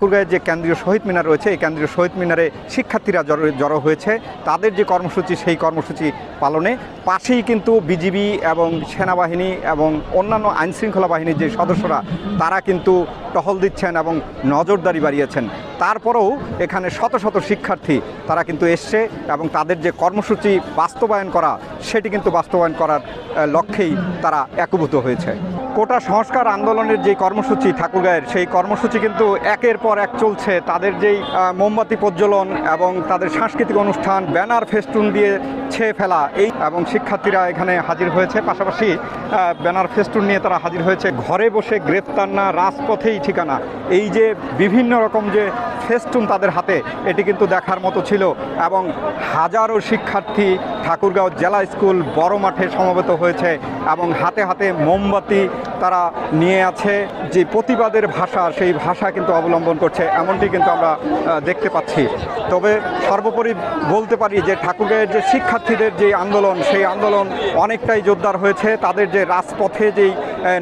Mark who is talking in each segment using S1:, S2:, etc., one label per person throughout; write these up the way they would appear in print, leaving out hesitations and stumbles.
S1: ঠাকুরগাঁয়ের যে কেন্দ্রীয় শহীদ মিনার রয়েছে, এই কেন্দ্রীয় শহীদ মিনারে শিক্ষার্থীরা জড়ো হয়েছে। তাদের যে কর্মসূচি, সেই কর্মসূচি পালনে পাশেই কিন্তু বিজিবি এবং সেনাবাহিনী এবং অন্যান্য আইনশৃঙ্খলা বাহিনীর যে সদস্যরা, তারা কিন্তু টহল দিচ্ছেন এবং নজরদারি বাড়িয়েছেন। তারপরেও এখানে শত শত শিক্ষার্থী তারা কিন্তু এসছে এবং তাদের যে কর্মসূচি বাস্তবায়ন করা, সেটি কিন্তু বাস্তবায়ন করার লক্ষ্যেই তারা একীভূত হয়েছে। কোটা সংস্কার আন্দোলনের যে কর্মসূচি ঠাকুরগাঁয়ের, সেই কর্মসূচি কিন্তু একের পর এক চলছে। তাদের যেই মোমবাতি প্রজ্বলন এবং তাদের সাংস্কৃতিক অনুষ্ঠান, ব্যানার ফেস্টুন দিয়ে ছেয়ে ফেলা, এই এবং শিক্ষার্থীরা এখানে হাজির হয়েছে। পাশাপাশি ব্যানার ফেস্টুন নিয়ে তারা হাজির হয়েছে। ঘরে বসে গ্রেফতার না, রাজপথেই ঠিকানা, এই যে বিভিন্ন রকম যে ফেস্টুন তাদের হাতে, এটি কিন্তু দেখার মতো ছিল। এবং হাজারো শিক্ষার্থী ঠাকুরগাঁও জেলা স্কুল বড় মাঠে সমবেত হয়েছে এবং হাতে হাতে মোমবাতি তারা নিয়ে আছে। যে প্রতিবাদের ভাষা, সেই ভাষা কিন্তু অবলম্বন করছে, এমনটি কিন্তু আমরা দেখতে পাচ্ছি। তবে সর্বোপরি বলতে পারি যে ঠাকুরগাঁয়ের যে শিক্ষার্থীদের যে আন্দোলন, সেই আন্দোলন অনেকটাই জোরদার হয়েছে। তাদের যে রাজপথে যেই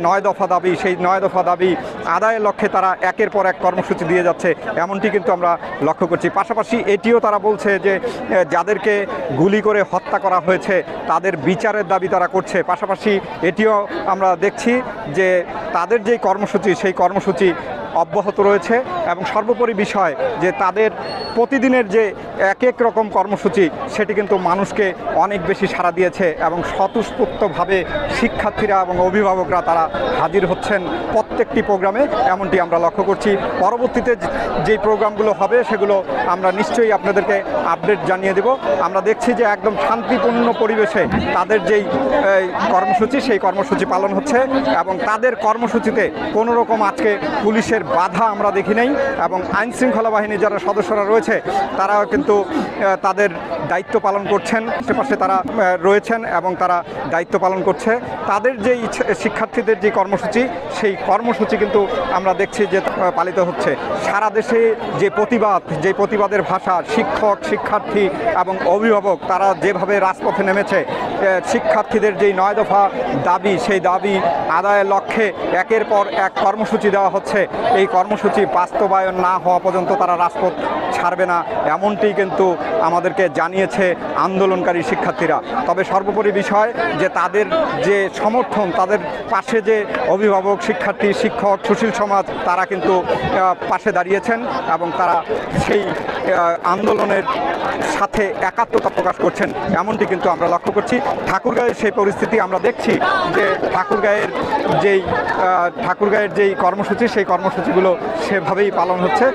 S1: 9 দফা দাবি, সেই 9 দফা দাবি আদায়ের লক্ষ্যে তারা একের পর এক কর্মসূচি দিয়ে যাচ্ছে, এমনটি কিন্তু আমরা লক্ষ্য করছি। পাশাপাশি এটিও তারা বলছে যে যাদেরকে গুলি করে হত্যা করা হয়েছে, তাদের বিচারের দাবি তারা করছে। পাশাপাশি এটিও আমরা দেখছি যে তাদের যেই কর্মসূচি, সেই কর্মসূচি অব্যাহত রয়েছে। এবং সর্বোপরি বিষয় যে তাদের প্রতিদিনের যে এক এক রকম কর্মসূচি, সেটি কিন্তু মানুষকে অনেক বেশি সাড়া দিয়েছে এবং স্বতঃস্ফূর্তভাবে শিক্ষার্থীরা এবং অভিভাবকরা তারা হাজির হচ্ছেন প্রত্যেকটি প্রোগ্রামে, এমনটি আমরা লক্ষ্য করছি। পরবর্তীতে যেই প্রোগ্রামগুলো হবে, সেগুলো আমরা নিশ্চয়ই আপনাদেরকে আপডেট জানিয়ে দেব। আমরা দেখছি যে একদম শান্তিপূর্ণ পরিবেশে তাদের যেই কর্মসূচি, সেই কর্মসূচি পালন হচ্ছে এবং তাদের কর্মসূচিতে কোনো রকম আজকে পুলিশের বাধা আমরা দেখি নাই। এবং আইনশৃঙ্খলা বাহিনীর যারা সদস্যরা রয়েছে, তারাও কিন্তু তাদের দায়িত্ব পালন করছেন, আশেপাশে তারা রয়েছেন এবং তারা দায়িত্ব পালন করছে। তাদের যেই শিক্ষার্থীদের যে কর্মসূচি, সেই কর্মসূচি কিন্তু আমরা দেখছি যে পালিত হচ্ছে। সারা দেশে যে প্রতিবাদ, যে প্রতিবাদের ভাষা, শিক্ষক, শিক্ষার্থী এবং অভিভাবক তারা যেভাবে রাজপথে নেমেছে, শিক্ষার্থীদের যেই 9 দফা দাবি, সেই দাবি আদায়ের লক্ষ্যে একের পর এক কর্মসূচি দেওয়া হচ্ছে। এই কর্মসূচি বাস্তবায়ন না হওয়া পর্যন্ত তারা রাজপথ ছাড়বে না, এমনটি কিন্তু আমাদেরকে জানিয়েছে আন্দোলনকারী শিক্ষার্থীরা। তবে সর্বোপরি বিষয় যে তাদের যে সমর্থন, তাদের পাশে যে অভিভাবক, শিক্ষার্থী, শিক্ষক, সুশীল সমাজ, তারা কিন্তু পাশে দাঁড়িয়েছেন এবং তারা সেই আন্দোলনের সাথে একাত্মতা প্রকাশ করছেন, এমনটি কিন্তু আমরা লক্ষ্য করছি। ঠাকুরগাঁয়ের সেই পরিস্থিতি আমরা দেখছি যে ঠাকুরগাঁয়ের যেই কর্মসূচি, সেই কর্মসূচিগুলো সেভাবেই পালন হচ্ছে।